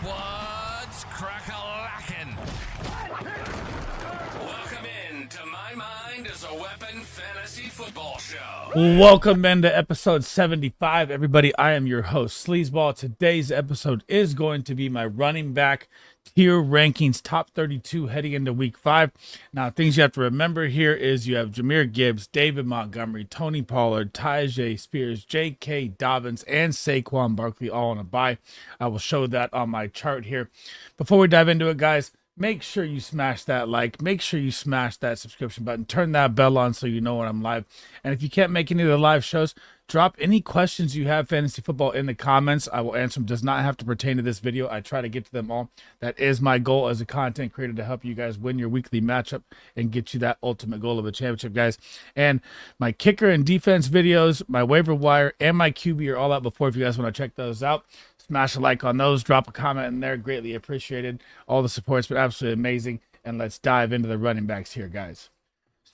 What's crack-a-lackin'? Welcome in to My Mind is a Weapon Fantasy Football Show. Welcome into episode 75, everybody. I am your host, SleezBall. Today's episode is going to be my running back tier rankings, top 32 heading into week 5. Now, things you have to remember here is you have Jahmyr Gibbs, David Montgomery, Tony Pollard, Tyjae Spears, J.K. Dobbins, and Saquon Barkley all on a bye. I will show that on my chart here. Before we dive into it, guys, make sure you smash that like, make sure you smash that subscription button, turn that bell on so you know when I'm live. And if you can't make any of the live shows, drop any questions you have fantasy football in the comments. I will answer them. Does not have to pertain to this video. I try to get to them all. That is my goal as a content creator, to help you guys win your weekly matchup and get you that ultimate goal of a championship, guys. And my kicker and defense videos, my waiver wire, and my QB are all out before, if you guys want to check those out. Smash a like on those, drop a comment in there, greatly appreciated. All the support's been absolutely amazing. And let's dive into the running backs here, guys.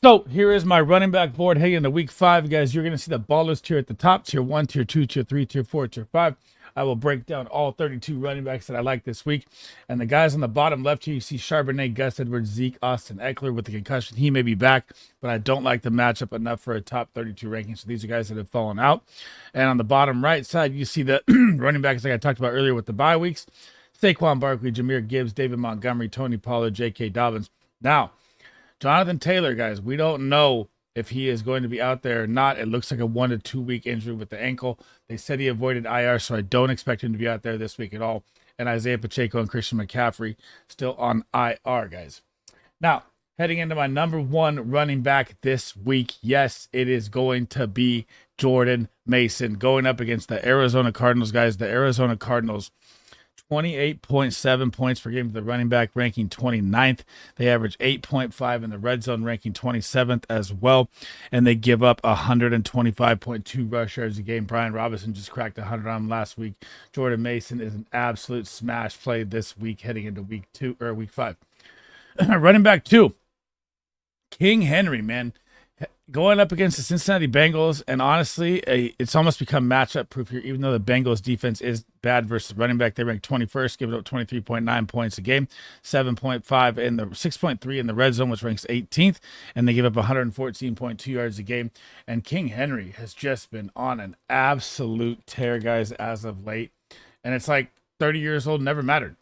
So here is my running back board heading into week 5, guys. You're going to see the ballers tier at the top, tier 1, tier 2, tier 3, tier 4, tier 5. I will break down all 32 running backs that I like this week. And the guys on the bottom left here, you see Charbonnet, Gus Edwards, Zeke, Austin Eckler with the concussion. He may be back, but I don't like the matchup enough for a top 32 ranking. So these are guys that have fallen out. And on the bottom right side, you see the running backs like I talked about earlier with the bye weeks. Saquon Barkley, Jahmyr Gibbs, David Montgomery, Tony Pollard, J.K. Dobbins. Now, Jonathan Taylor, guys, we don't know if he is going to be out there or not. It looks like a 1 to 2 week injury with the ankle. They said he avoided IR, so I don't expect him to be out there this week at all. And Isaiah Pacheco and Christian McCaffrey still on IR, guys. Now, heading into my number 1 running back this week, yes, it is going to be Jordan Mason going up against the Arizona Cardinals, guys. The Arizona Cardinals, 28.7 points per game for the running back, ranking 29th. They average 8.5 in the red zone, ranking 27th as well. And they give up 125.2 rush yards a game. Brian Robinson just cracked 100 on him last week. Jordan Mason is an absolute smash play this week heading into week 5. Running back 2, King Henry, man. Going up against the Cincinnati Bengals, and honestly, it's almost become matchup proof here. Even though the Bengals defense is bad versus running back, they rank 21st, giving up 23.9 points a game, 7.5 in the 6.3 in the red zone, which ranks 18th, and they give up 114.2 yards a game. And King Henry has just been on an absolute tear, guys, as of late. And it's like 30 years old, never mattered.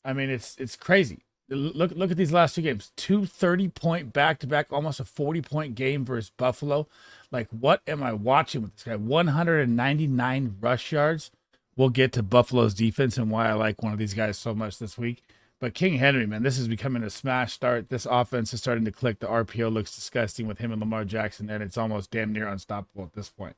I mean, it's crazy. Look at these last 2 games. 2 30-point back-to-back, almost a 40-point game versus Buffalo. Like, what am I watching with this guy? 199 rush yards. We'll get to Buffalo's defense and why I like one of these guys so much this week. But King Henry, man, this is becoming a smash start. This offense is starting to click. The RPO looks disgusting with him and Lamar Jackson, and it's almost damn near unstoppable at this point.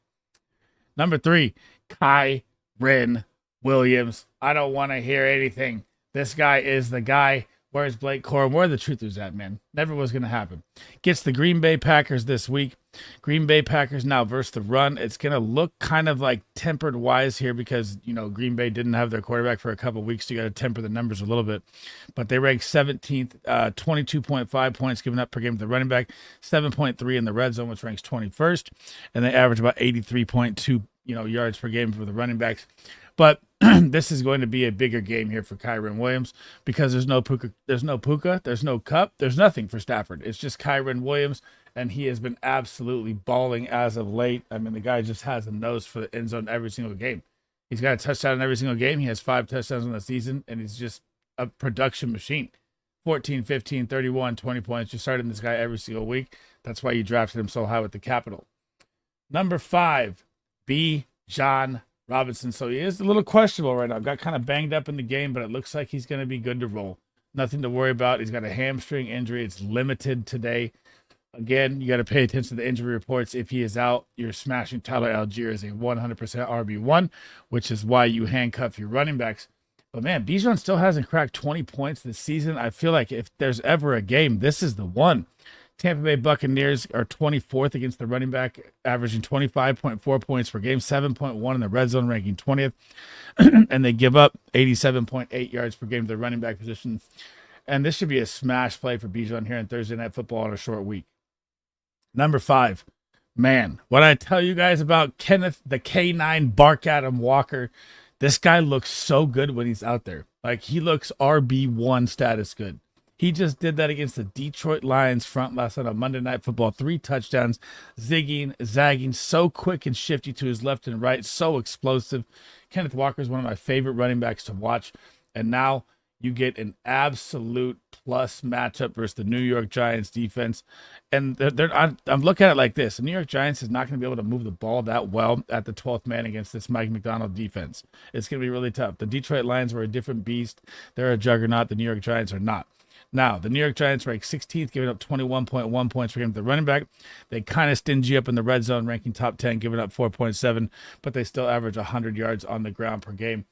Number 3, Kyren Williams. I don't want to hear anything. This guy is the guy. Where's Blake Corum? Where the truth is at, man. Never was going to happen. Gets the Green Bay Packers this week. Green Bay Packers now versus the run. It's going to look kind of like tempered wise here because, you know, Green Bay didn't have their quarterback for a couple of weeks. So you got to temper the numbers a little bit. But they rank 17th, 22.5 points given up per game to the running back, 7.3 in the red zone, which ranks 21st. And they average about 83.2, yards per game for the running backs. But this is going to be a bigger game here for Kyren Williams because there's no Puka, there's no Kupp, there's nothing for Stafford. It's just Kyren Williams, and he has been absolutely balling as of late. I mean, the guy just has a nose for the end zone every single game. He's got a touchdown in every single game. He has 5 touchdowns in the season, and he's just a production machine. 14, 15, 31, 20 points. You're starting this guy every single week. That's why you drafted him so high with the capital. Number 5, Bijan Robinson. So he is a little questionable right now. Got kind of banged up in the game, but it looks like he's going to be good to roll. Nothing to worry about. He's got a hamstring injury. It's limited today. Again, you got to pay attention to the injury reports. If he is out, you're smashing Tyler Algier as a 100% RB1, which is why you handcuff your running backs. But man, Bijan still hasn't cracked 20 points this season. I feel like if there's ever a game, this is the one. Tampa Bay Buccaneers are 24th against the running back, averaging 25.4 points per game, 7.1 in the red zone, ranking 20th. And they give up 87.8 yards per game to the running back position. And this should be a smash play for Bijan here on Thursday Night Football on a short week. Number 5, man, what I tell you guys about Kenneth the K9 Bark Adam Walker, this guy looks so good when he's out there. Like, he looks RB1 status good. He just did that against the Detroit Lions front last night on Monday Night Football. 3 touchdowns, zigging, zagging, so quick and shifty to his left and right, so explosive. Kenneth Walker is one of my favorite running backs to watch. And now you get an absolute plus matchup versus the New York Giants defense. And I'm looking at it like this. The New York Giants is not going to be able to move the ball that well at the 12th man against this Mike McDonald defense. It's going to be really tough. The Detroit Lions were a different beast. They're a juggernaut. The New York Giants are not. Now, the New York Giants rank 16th, giving up 21.1 points per game to the running back. They kind of stingy up in the red zone, ranking top 10, giving up 4.7, but they still average 100 yards on the ground per game.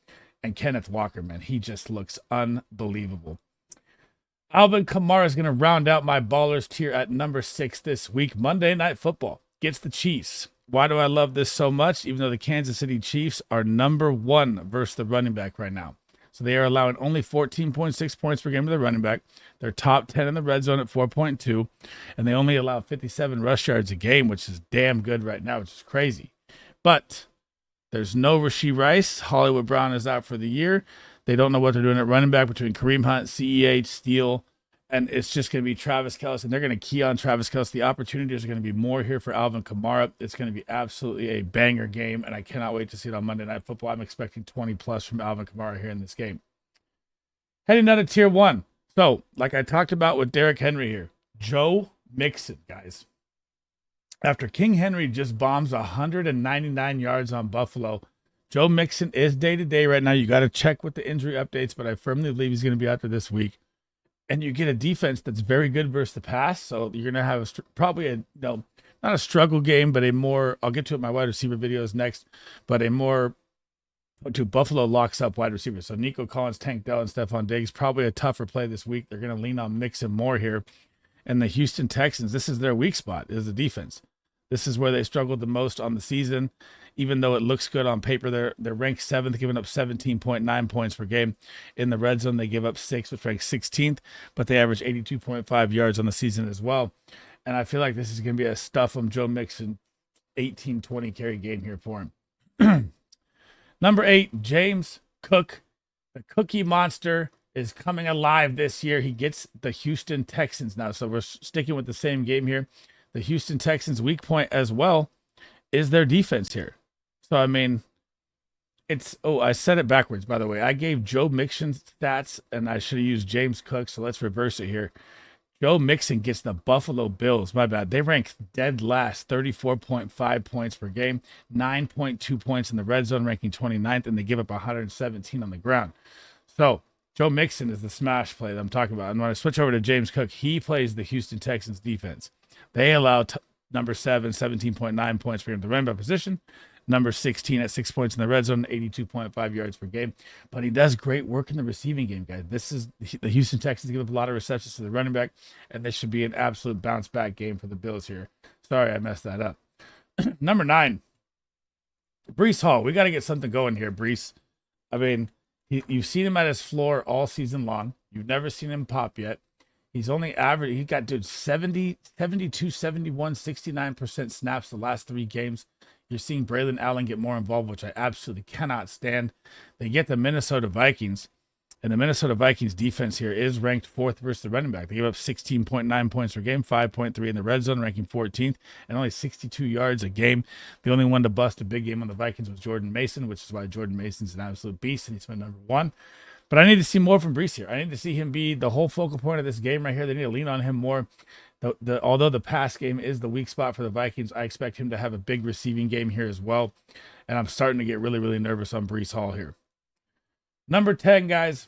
And Kenneth Walker, man, he just looks unbelievable. Alvin Kamara is going to round out my ballers tier at number 6 this week. Monday Night Football gets the Chiefs. Why do I love this so much? Even though the Kansas City Chiefs are number 1 versus the running back right now. So they are allowing only 14.6 points per game to the running back. They're top 10 in the red zone at 4.2. And they only allow 57 rush yards a game, which is damn good right now, which is crazy. But there's no Rashee Rice. Hollywood Brown is out for the year. They don't know what they're doing at running back between Kareem Hunt, CEH, Steele, and it's just going to be Travis Kelce, and they're going to key on Travis Kelce. The opportunities are going to be more here for Alvin Kamara. It's going to be absolutely a banger game, and I cannot wait to see it on Monday Night Football. I'm expecting 20-plus from Alvin Kamara here in this game. Heading down to Tier 1. So, like I talked about with Derrick Henry here, Joe Mixon, guys. After King Henry just bombs 199 yards on Buffalo, Joe Mixon is day-to-day right now. You got to check with the injury updates, but I firmly believe he's going to be out there this week. And you get a defense that's very good versus the pass, so you're going to have probably a, not a struggle game, but a more, I'll get to it in my wide receiver videos next, but a more, to Buffalo locks up wide receivers. So Nico Collins, Tank Dell, and Stephon Diggs, probably a tougher play this week. They're going to lean on Mixon more here. And the Houston Texans, this is their weak spot, is the defense. This is where they struggled the most on the season. Even though it looks good on paper, they're ranked 7th, giving up 17.9 points per game. In the red zone, they give up 6, which ranks 16th, but they average 82.5 yards on the season as well. And I feel like this is going to be a stuff 'em Joe Mixon 18-20 carry game here for him. Number 8, James Cook. The Cookie Monster is coming alive this year. He gets the Houston Texans now, so we're sticking with the same game here. The Houston Texans' weak point as well is their defense here. So, I mean, I said it backwards, by the way. I gave Joe Mixon stats, and I should have used James Cook, so let's reverse it here. Joe Mixon gets the Buffalo Bills. My bad. They rank dead last, 34.5 points per game, 9.2 points in the red zone, ranking 29th, and they give up 117 on the ground. So, Joe Mixon is the smash play that I'm talking about. And when I switch over to James Cook, he plays the Houston Texans defense. They allow number 7, 17.9 points per game to the running back position. Number 16 at 6 points in the red zone, 82.5 yards per game. But he does great work in the receiving game, guys. This is the Houston Texans give up a lot of receptions to the running back, and this should be an absolute bounce back game for the Bills here. Sorry, I messed that up. Number 9, Breece Hall. We got to get something going here, Breece. I mean, you've seen him at his floor all season long. You've never seen him pop yet. He's only average. He got 70, 72, 71, 69% snaps the last 3 games. You're seeing Braylon Allen get more involved, which I absolutely cannot stand. They get the Minnesota Vikings, and the Minnesota Vikings defense here is ranked 4th versus the running back. They give up 16.9 points per game, 5.3 in the red zone, ranking 14th, and only 62 yards a game. The only one to bust a big game on the Vikings was Jordan Mason, which is why Jordan Mason's an absolute beast, and he's my number 1. But I need to see more from Breece here. I need to see him be the whole focal point of this game right here. They need to lean on him more. Although the pass game is the weak spot for the Vikings, I expect him to have a big receiving game here as well. And I'm starting to get really, really nervous on Breece Hall here. Number 10, guys,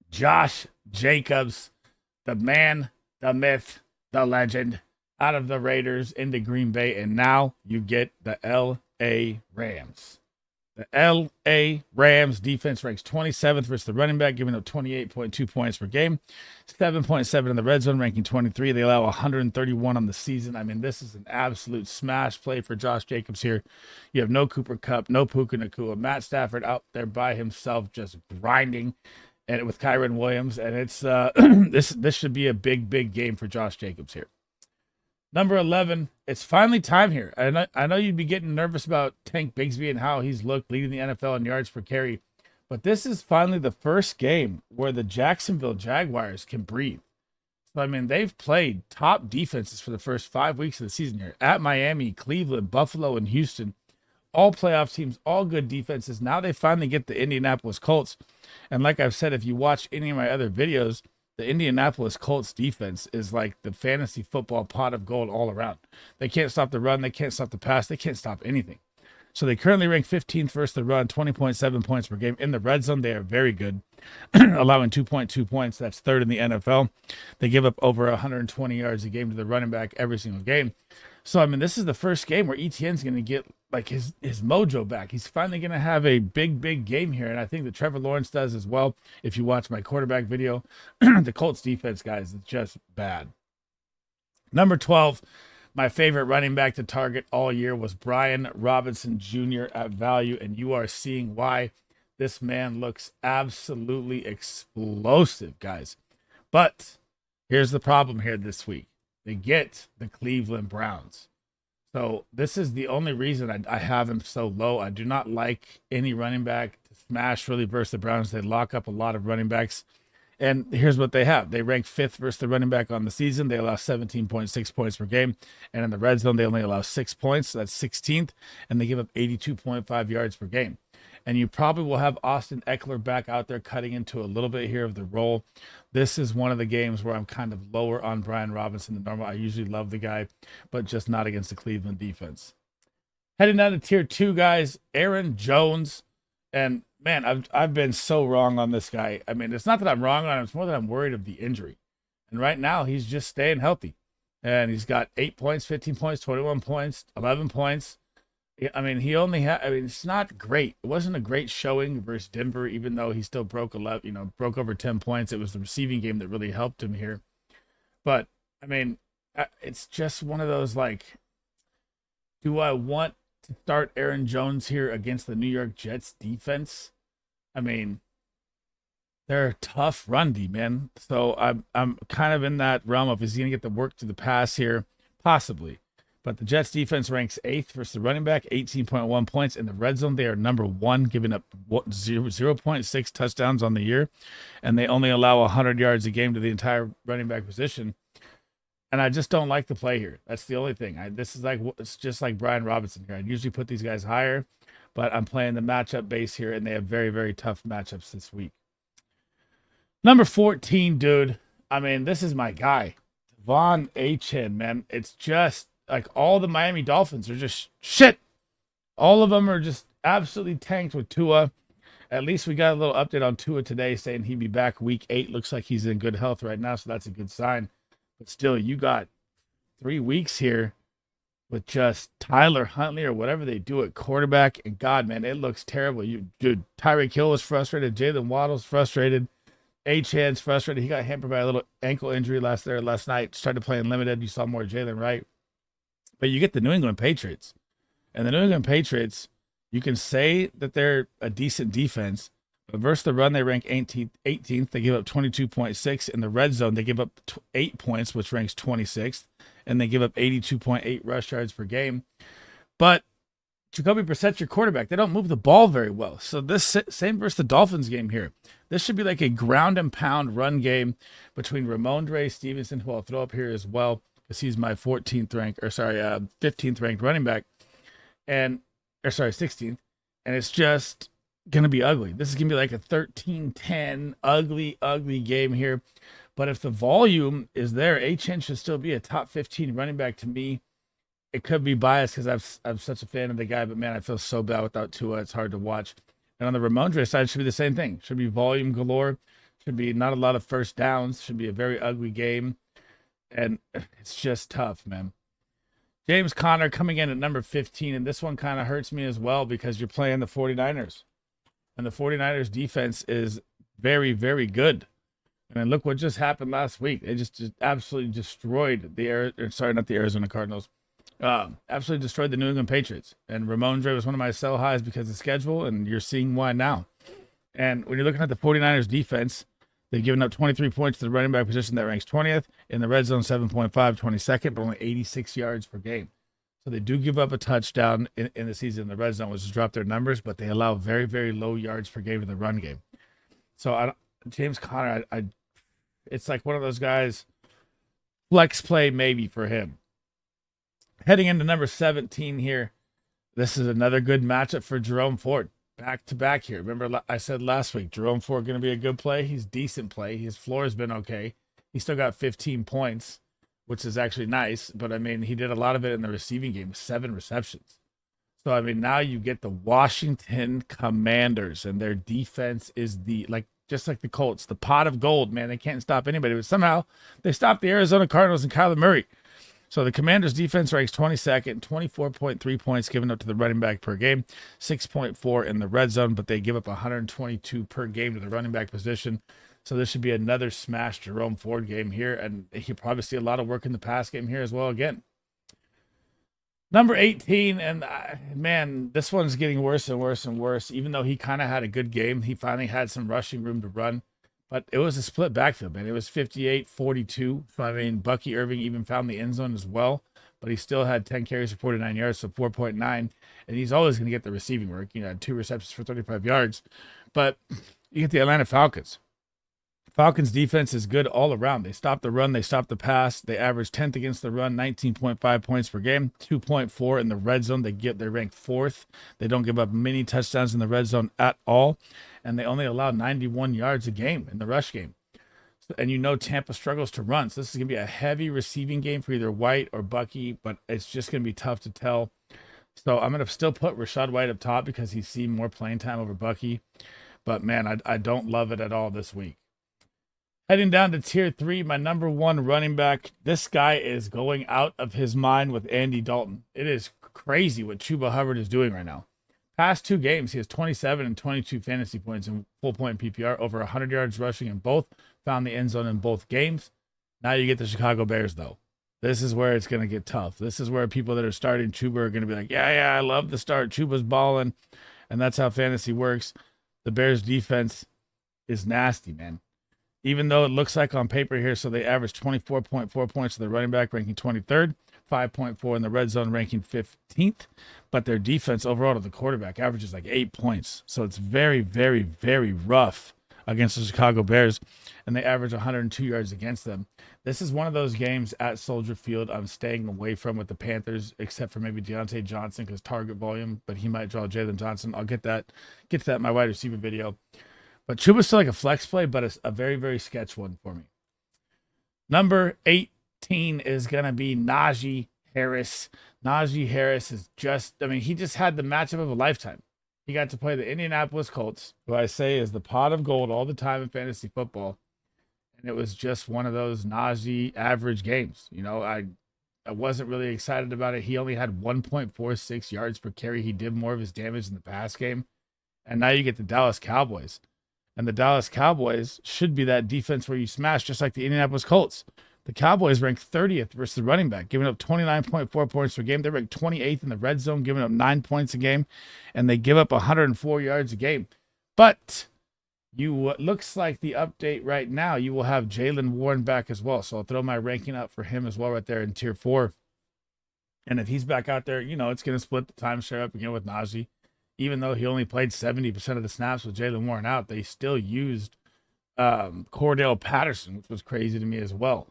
Josh Jacobs, the man, the myth, the legend, out of the Raiders into Green Bay. And now you get the L.A. Rams. The L.A. Rams defense ranks 27th versus the running back, giving up 28.2 points per game, 7.7 in the red zone, ranking 23. They allow 131 on the season. I mean, this is an absolute smash play for Josh Jacobs here. You have no Cooper Kupp, no Puka Nacua, Matt Stafford out there by himself, just grinding, and with Kyron Williams. And it's this should be a big, big game for Josh Jacobs here. Number 11, it's finally time here. And I know you'd be getting nervous about Tank Bigsby and how he's looked leading the NFL in yards per carry, But this is finally the first game where the Jacksonville Jaguars can breathe. So, I mean, they've played top defenses for the first 5 weeks of the season here at Miami, Cleveland, Buffalo, and Houston. All playoff teams, all good defenses. Now they finally get the Indianapolis Colts. And like I've said, if you watch any of my other videos, the Indianapolis Colts defense is like the fantasy football pot of gold all around. They can't stop the run. They can't stop the pass. They can't stop anything. So they currently rank 15th versus the run, 20.7 points per game. In the red zone, they are very good, allowing 2.2 points. That's third in the NFL. They give up over 120 yards a game to the running back every single game. So, I mean, this is the first game where ETN's going to get like his mojo back. He's finally going to have a big game here. And I think that Trevor Lawrence does as well. If you watch my quarterback video, the Colts defense, guys, is just bad. Number 12, my favorite running back to target all year was Brian Robinson Jr. at value. And you are seeing why. This man looks absolutely explosive, guys. But here's the problem here this week. They get the Cleveland Browns. So this is the only reason I have him so low. I do not like any running back to smash really versus the Browns. They lock up a lot of running backs. And here's what they have. They rank 5th versus the running back on the season. They allow 17.6 points per game. And in the red zone, they only allow 6 points. So that's 16th. And they give up 82.5 yards per game. And you probably will have Austin Eckler back out there cutting into a little bit here of the role. This is one of the games where I'm kind of lower on Brian Robinson than normal. I usually love the guy, but just not against the Cleveland defense. Heading down to tier 2, guys, Aaron Jones. And man, I've been so wrong on this guy. I mean, it's not that I'm wrong on him. It's more that I'm worried of the injury. And right now, he's just staying healthy. And he's got 8 points, 15 points, 21 points, 11 points. I mean, it's not great. It wasn't a great showing versus Denver, even though he still broke over 10 points. It was the receiving game that really helped him here. But, I mean, it's just one of those, like, do I want to start Aaron Jones here against the New York Jets defense? I mean, they're a tough run D, man. So I'm kind of in that realm of, is he going to get the work to the pass here? Possibly. But the Jets defense ranks 8th versus the running back, 18.1 points. In the red zone, they are number 1, giving up 0.6 touchdowns on the year. And they only allow 100 yards a game to the entire running back position. And I just don't like the play here. That's the only thing. It's just like Brian Robinson here. I'd usually put these guys higher, but I'm playing the matchup base here, and they have very, very tough matchups this week. Number 14, dude. I mean, this is my guy. Devon Achane, man. It's just like all the Miami Dolphins are just shit. All of them are just absolutely tanked with Tua. At least we got a little update on Tua today saying he'd be back week 8. Looks like he's in good health right now, so that's a good sign. But still, you got 3 weeks here with just Tyler Huntley or whatever they do at quarterback. And God, man, it looks terrible. Dude, Tyreek Hill was frustrated. Jalen Waddle's frustrated. Achane's frustrated. He got hampered by a little ankle injury last night. Started playing limited. You saw more Jalen Wright. But you get the New England Patriots. And the New England Patriots, you can say that they're a decent defense, but versus the run, they rank 18th. They give up 22.6. In the red zone, they give up 8 points, which ranks 26th. And they give up 82.8 rush yards per game. But Jacoby Brissett's your quarterback. They don't move the ball very well. So this same versus the Dolphins game here. This should be like a ground and pound run game between Ramondre Stevenson, who I'll throw up here as well, because he's my 15th ranked running back, 16th, and it's just gonna be ugly. This is gonna be like a 13-10 ugly game here. But if the volume is there, Achane should still be a top 15 running back to me. It could be biased because I'm such a fan of the guy, but man, I feel so bad without Tua. It's hard to watch. And on the Ramondre side, it should be the same thing. Should be volume galore. Should be not a lot of first downs. Should be a very ugly game. And it's just tough, man. James Conner coming in at number 15. And this one kind of hurts me as well because you're playing the 49ers. And the 49ers defense is very, very good. And then look what just happened last week. They just absolutely destroyed not the Arizona Cardinals. Absolutely destroyed the New England Patriots. And Ramondre was one of my sell highs because of schedule, and you're seeing why now. And when you're looking at the 49ers defense, they've given up 23 points to the running back position that ranks 20th. In the red zone, 7.5, 22nd, but only 86 yards per game. So they do give up a touchdown in the season in the red zone, which has dropped their numbers, but they allow very, very low yards per game in the run game. So James Conner, it's like one of those guys, flex play maybe for him. Heading into number 17 here, this is another good matchup for Jerome Ford. Back to back here. Remember I said last week, Jerome Ford going to be a good play. He's decent play. His floor has been okay. He still got 15 points, which is actually nice. But, I mean, he did a lot of it in the receiving game, 7 receptions. So, I mean, now you get the Washington Commanders, and their defense is just like the Colts, the pot of gold, man. They can't stop anybody. But somehow they stopped the Arizona Cardinals and Kyler Murray. So the Commanders' defense ranks 22nd, 24.3 points given up to the running back per game, 6.4 in the red zone, but they give up 122 per game to the running back position. So this should be another smash Jerome Ford game here, and he'll probably see a lot of work in the pass game here as well again. Number 18, and man, this one's getting worse and worse and worse. Even though he kind of had a good game, he finally had some rushing room to run. But it was a split backfield, man. It was 58-42. So, I mean, Bucky Irving even found the end zone as well. But he still had 10 carries for 49 yards, so 4.9. And he's always going to get the receiving work. You know, 2 receptions for 35 yards. But you get the Atlanta Falcons. Falcons defense is good all around. They stop the run. They stop the pass. They average 10th against the run, 19.5 points per game, 2.4 in the red zone. They're ranked 4th. They don't give up many touchdowns in the red zone at all. And they only allow 91 yards a game in the rush game. And you know Tampa struggles to run. So this is going to be a heavy receiving game for either White or Bucky, but it's just going to be tough to tell. So I'm going to still put Rachaad White up top because he's seen more playing time over Bucky. But, man, I don't love it at all this week. Heading down to tier 3, my number 1 running back. This guy is going out of his mind with Andy Dalton. It is crazy what Chuba Hubbard is doing right now. Past 2 games, he has 27 and 22 fantasy points in full point PPR, over 100 yards rushing in both, found the end zone in both games. Now you get the Chicago Bears, though. This is where it's going to get tough. This is where people that are starting Chuba are going to be like, yeah, I love the start. Chuba's balling, and that's how fantasy works. The Bears' defense is nasty, man. Even though it looks like on paper here, so they average 24.4 points to the running back, ranking 23rd, 5.4 in the red zone, ranking 15th. But their defense overall to the quarterback averages like 8 points. So it's very, very, very rough against the Chicago Bears, and they average 102 yards against them. This is one of those games at Soldier Field I'm staying away from with the Panthers, except for maybe Deontay Johnson because target volume, but he might draw Jalen Johnson. I'll get to that in my wide receiver video. But Chuba's still like a flex play, but it's a very, very sketch one for me. Number 18 is going to be Najee Harris. Najee Harris is he just had the matchup of a lifetime. He got to play the Indianapolis Colts, who I say is the pot of gold all the time in fantasy football. And it was just one of those Najee average games. You know, I wasn't really excited about it. He only had 1.46 yards per carry. He did more of his damage in the pass game. And now you get the Dallas Cowboys. And the Dallas Cowboys should be that defense where you smash, just like the Indianapolis Colts. The Cowboys ranked 30th versus the running back, giving up 29.4 points per game. They're ranked 28th in the red zone, giving up 9 points a game, and they give up 104 yards a game. But looks like the update right now, you will have Jaylen Warren back as well. So I'll throw my ranking up for him as well right there in tier 4. And if he's back out there, it's going to split the timeshare up again with Najee. Even though he only played 70% of the snaps with Jaylen Warren out, they still used Cordell Patterson, which was crazy to me as well.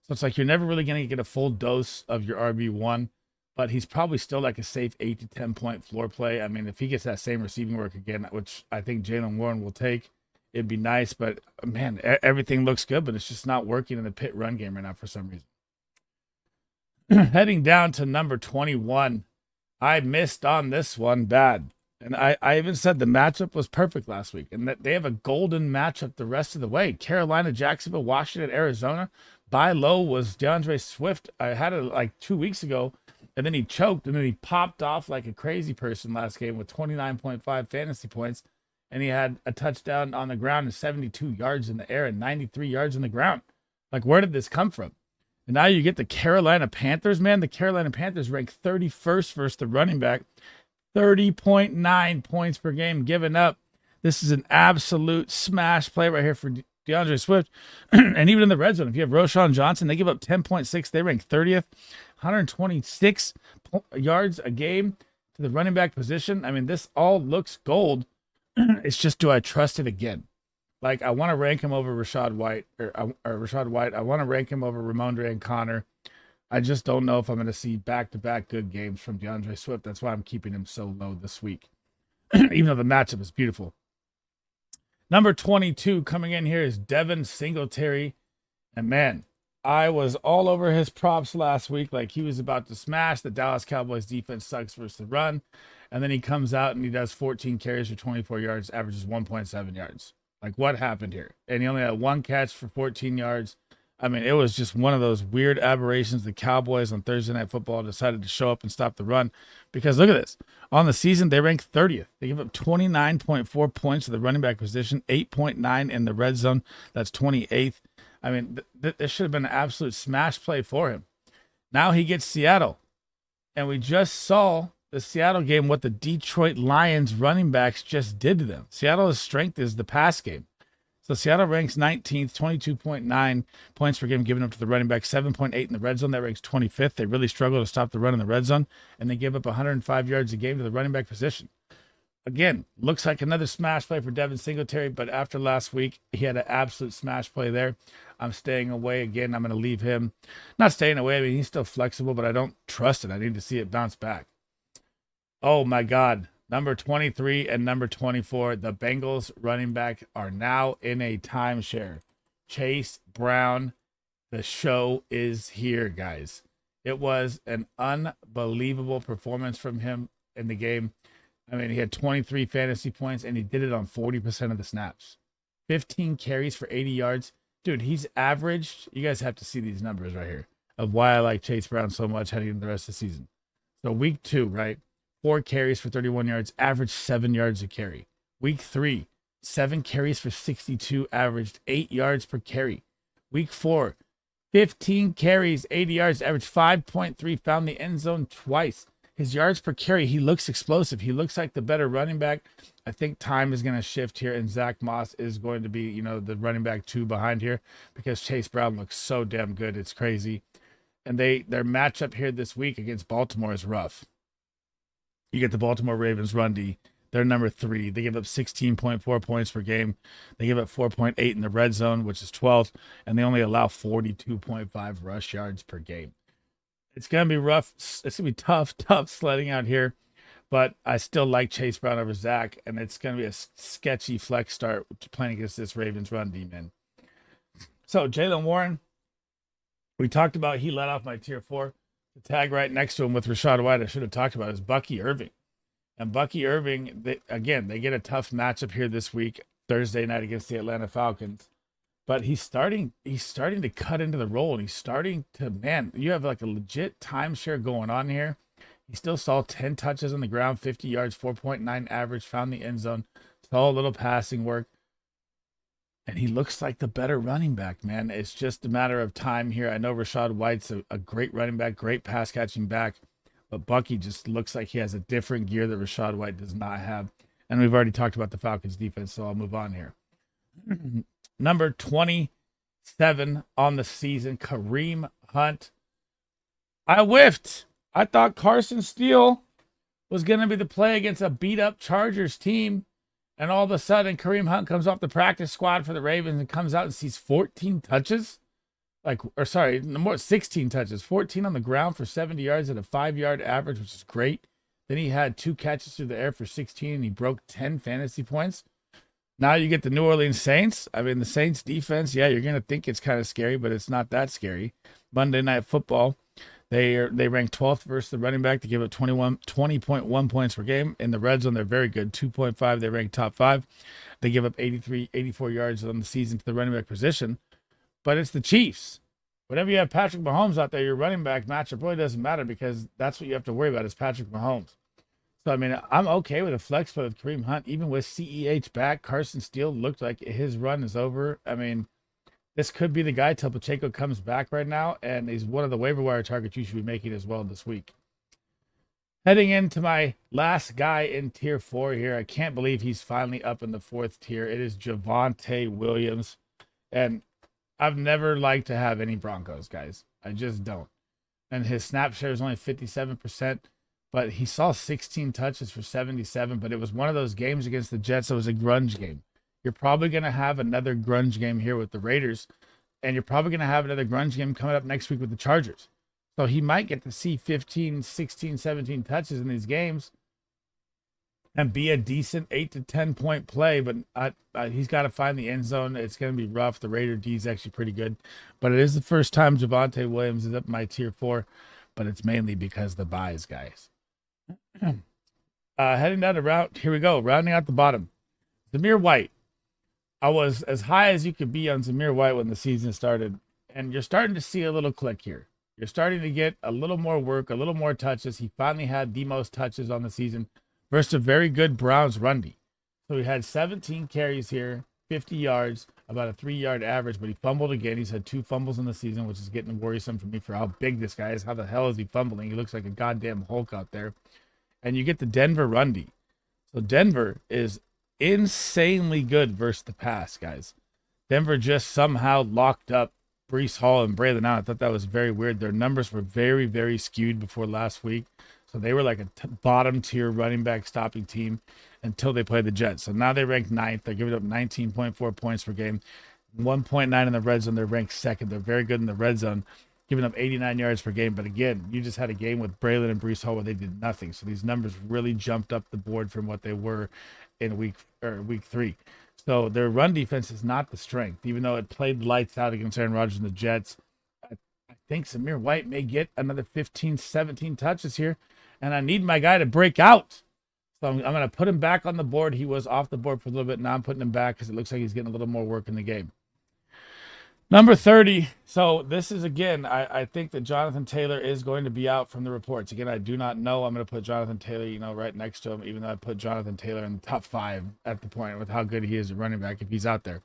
So it's like you're never really going to get a full dose of your RB1, but he's probably still like a safe 8 to 10 point floor play. I mean, if he gets that same receiving work again, which I think Jaylen Warren will take, it'd be nice. But, man, everything looks good, but it's just not working in the pit run game right now for some reason. Heading down to number 21, I missed on this one bad. And I even said the matchup was perfect last week, and that they have a golden matchup the rest of the way. Carolina, Jacksonville, Washington, Arizona. Buy low was DeAndre Swift. I had it like 2 weeks ago, and then he choked, and then he popped off like a crazy person last game with 29.5 fantasy points, and he had a touchdown on the ground and 72 yards in the air and 93 yards on the ground. Like, where did this come from? And now you get the Carolina Panthers, man. The Carolina Panthers ranked 31st versus the running back. 30.9 points per game given up. This is an absolute smash play right here for DeAndre Swift. And even in the red zone, if you have Roschon Johnson, they give up 10.6. They rank 30th, 126 yards a game to the running back position. I mean, this all looks gold. It's just, do I trust it again? Like, I want to rank him over Rashad White or Rashad White. I want to rank him over Ramondre and Connor. I just don't know if I'm going to see back-to-back good games from DeAndre Swift. That's why I'm keeping him so low this week, even though the matchup is beautiful. Number 22 coming in here is Devin Singletary. And man, I was all over his props last week. Like, he was about to smash. The Dallas Cowboys defense sucks versus the run. And then he comes out and he does 14 carries for 24 yards, averages 1.7 yards. Like, what happened here? And he only had one catch for 14 yards. I mean, it was just one of those weird aberrations. The Cowboys on Thursday Night Football decided to show up and stop the run, because look at this. On the season, they ranked 30th. They give up 29.4 points to the running back position, 8.9 in the red zone. That's 28th. I mean, this should have been an absolute smash play for him. Now he gets Seattle. And we just saw the Seattle game, what the Detroit Lions running backs just did to them. Seattle's strength is the pass game. So Seattle ranks 19th, 22.9 points per game given up to the running back, 7.8 in the red zone. That ranks 25th. They really struggle to stop the run in the red zone, and they give up 105 yards a game to the running back position. Again, looks like another smash play for Devin Singletary, but after last week, he had an absolute smash play there. I'm staying away again. I'm going to leave him. Not staying away. I mean, he's still flexible, but I don't trust it. I need to see it bounce back. Oh, my God. Number 23 and number 24, the Bengals running back are now in a timeshare. Chase Brown, the show is here, guys. It was an unbelievable performance from him in the game. I mean, he had 23 fantasy points, and he did it on 40% of the snaps. 15 carries for 80 yards. Dude, he's averaged. You guys have to see these numbers right here of why I like Chase Brown so much heading into the rest of the season. So week 2, right? 4 carries for 31 yards, averaged 7 yards a carry. Week 3, 7 carries for 62, averaged 8 yards per carry. Week 4, 15 carries, 80 yards, averaged 5.3, found the end zone twice. His yards per carry, he looks explosive. He looks like the better running back. I think time is going to shift here, and Zach Moss is going to be, the running back 2 behind here, because Chase Brown looks so damn good. It's crazy. And their matchup here this week against Baltimore is rough. You get the Baltimore Ravens run D. They're number 3. They give up 16.4 points per game. They give up 4.8 in the red zone, which is 12th, and they only allow 42.5 rush yards per game. It's going to be rough. It's going to be tough sledding out here, but I still like Chase Brown over Zach, and it's going to be a sketchy flex start playing against this Ravens run D, man. So Jaylen Warren, we talked about, he led off my tier 4. The tag right next to him with Rashad White, I should have talked about, is Bucky Irving. And Bucky Irving, they get a tough matchup here this week, Thursday night against the Atlanta Falcons. But he's starting to cut into the role, and he's starting to, man, you have like a legit timeshare going on here. He still saw 10 touches on the ground, 50 yards, 4.9 average, found the end zone, saw a little passing work. And he looks like the better running back, man. It's just a matter of time here. I know Rashad White's a great running back, great pass catching back, but Bucky just looks like he has a different gear that Rashad White does not have. And we've already talked about the Falcons defense, so I'll move on here. Number 27 on the season, Kareem Hunt. I whiffed. I thought Carson Steele was going to be the play against a beat-up Chargers team. And all of a sudden, Kareem Hunt comes off the practice squad for the Ravens and comes out and sees 14 touches. 16 touches. 14 on the ground for 70 yards at a 5-yard average, which is great. Then he had 2 catches through the air for 16, and he broke 10 fantasy points. Now you get the New Orleans Saints. I mean, the Saints defense, yeah, you're going to think it's kind of scary, but it's not that scary. Monday Night Football. They rank 12th versus the running back. They give up 20.1 points per game. In the red zone, they're very good. 2.5, they rank top 5. They give up 84 yards on the season to the running back position. But it's the Chiefs. Whenever you have Patrick Mahomes out there, your running back matchup really doesn't matter, because that's what you have to worry about is Patrick Mahomes. So, I mean, I'm okay with a flex play with Kareem Hunt. Even with CEH back, Carson Steele looked like his run is over. I mean, this could be the guy till Pacheco comes back right now, and he's one of the waiver wire targets you should be making as well this week. Heading into my last guy in tier 4 here, I can't believe he's finally up in the 4th tier. It is Javonte Williams, and I've never liked to have any Broncos, guys. I just don't. and his snap share is only 57%, but he saw 16 touches for 77. But it was one of those games against the Jets that was a grunge game. You're probably going to have another grunge game here with the Raiders, and you're probably going to have another grunge game coming up next week with the Chargers. So he might get to see 15, 16, 17 touches in these games and be a decent 8 to 10 point play, but he's got to find the end zone. It's going to be rough. The Raider D is actually pretty good, but it is the first time Javonte Williams is up my tier 4, but it's mainly because the buys, guys. Heading down the route, here we go. Rounding out the bottom, Zamir White. I was as high as you could be on Zamir White when the season started, and you're starting to see a little click here. You're starting to get a little more work, a little more touches. He finally had the most touches on the season versus a very good Browns run D. So he had 17 carries here, 50 yards, about a 3-yard average, but he fumbled again. He's had 2 fumbles in the season, which is getting worrisome for me for how big this guy is. How the hell is he fumbling? He looks like a goddamn Hulk out there. And you get the Denver run D. So Denver is insanely good versus the pass, guys. Denver just somehow locked up Breece Hall and Braylon Allen. I thought that was very weird. Their numbers were very, very skewed before last week. So they were like a bottom tier running back stopping team until they played the Jets. So now they ranked 9th. They're giving up 19.4 points per game, 1.9 in the red zone. They're ranked 2nd. They're very good in the red zone, giving up 89 yards per game. But again, you just had a game with Braylon and Breece Hall where they did nothing. So these numbers really jumped up the board from what they were in week 3. So their run defense is not the strength, even though it played lights out against Aaron Rodgers and the Jets. I think Zamir White may get another 15, 17 touches here, and I need my guy to break out. So I'm going to put him back on the board. He was off the board for a little bit. Now I'm putting him back because it looks like he's getting a little more work in the game. Number 30. So this is, again, I think that Jonathan Taylor is going to be out from the reports. Again, I do not know. I'm going to put Jonathan Taylor, right next to him, even though I put Jonathan Taylor in the top 5 at the point with how good he is at running back if he's out there.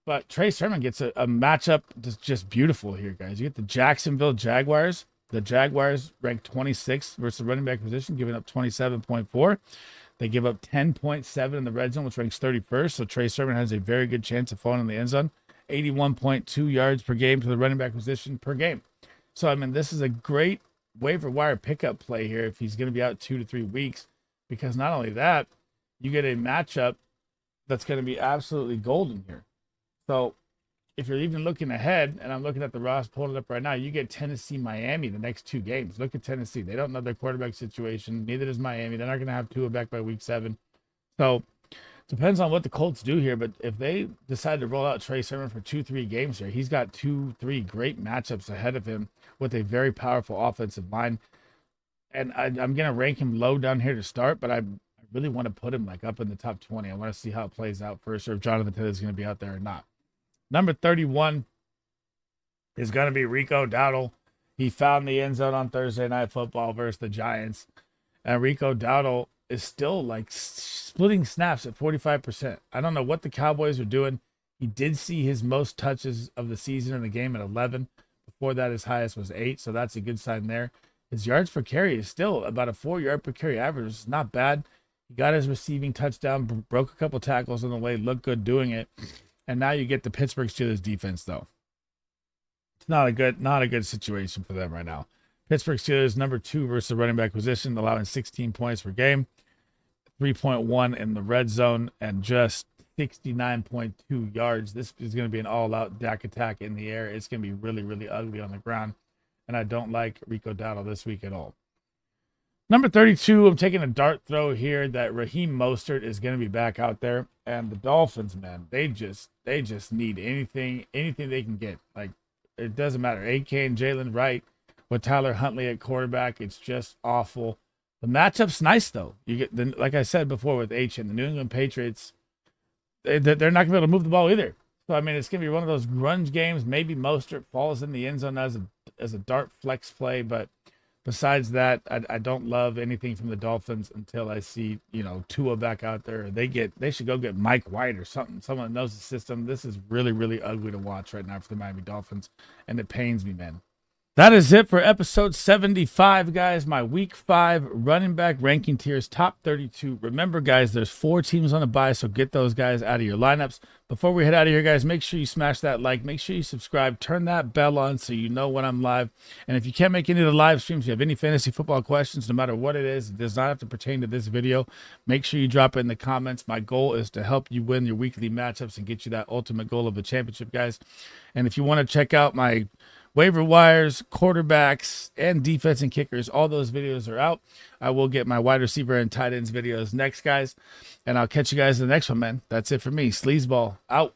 But Trey Sermon gets a matchup that's just beautiful here, guys. You get the Jacksonville Jaguars. The Jaguars ranked 26th versus the running back position, giving up 27.4. They give up 10.7 in the red zone, which ranks 31st. So Trey Sermon has a very good chance of falling in the end zone. 81.2 yards per game to the running back position per game. So, I mean, this is a great waiver wire pickup play here if he's going to be out 2 to 3 weeks, because not only that, you get a matchup that's going to be absolutely golden here. So if you're even looking ahead, and I'm looking at the roster, pulling it up right now, you get Tennessee, Miami the next 2 games. Look at Tennessee. They don't know their quarterback situation. Neither does Miami. They're not going to have Tua back by week 7. So depends on what the Colts do here, but if they decide to roll out Trey Sermon for 2-3 games here, he's got 2-3 great matchups ahead of him with a very powerful offensive line. And I'm going to rank him low down here to start, but I really want to put him like up in the top 20. I want to see how it plays out first, or if Jonathan Taylor is going to be out there or not. Number 31 is going to be Rico Dowdle. He found the end zone on Thursday Night Football versus the Giants. And Rico Dowdle is still like splitting snaps at 45%. I don't know what the Cowboys are doing. He did see his most touches of the season in the game at 11. Before that, his highest was 8, so that's a good sign there. His yards per carry is still about a 4-yard per carry average. It's not bad. He got his receiving touchdown, broke a couple tackles on the way, looked good doing it. And now you get the Pittsburgh Steelers defense, though. It's not a good situation for them right now. Pittsburgh Steelers number 2 versus the running back position, allowing 16 points per game, 3.1 in the red zone, and just 69.2 yards. This is going to be an all-out Dak attack in the air. It's going to be really, really ugly on the ground, and I don't like Rico Dowdle this week at all. Number 32, I'm taking a dart throw here that Raheem Mostert is going to be back out there. And the Dolphins, man, they just need anything they can get. Like, it doesn't matter. AK and Jalen Wright with Tyler Huntley at quarterback, it's just awful. The matchup's nice, though. You get, like I said before with H and the New England Patriots, they're not going to be able to move the ball either. So, I mean, it's going to be one of those grunge games. Maybe Mostert falls in the end zone as a dart flex play, but besides that, I don't love anything from the Dolphins until I see, Tua back out there. They should go get Mike White or something. Someone that knows the system. This is really, really ugly to watch right now for the Miami Dolphins, and it pains me, man. That is it for episode 75, guys. My week 5 running back ranking tiers, top 32. Remember, guys, there's 4 teams on the bye, so get those guys out of your lineups. Before we head out of here, guys, make sure you smash that like. Make sure you subscribe. Turn that bell on so you know when I'm live. And if you can't make any of the live streams, if you have any fantasy football questions, no matter what it is, it does not have to pertain to this video. Make sure you drop it in the comments. My goal is to help you win your weekly matchups and get you that ultimate goal of a championship, guys. And if you want to check out my waiver wires, quarterbacks, and defense and kickers, all those videos are out. I will get my wide receiver and tight ends videos next, guys. And I'll catch you guys in the next one, man. That's it for me. SleezBall out.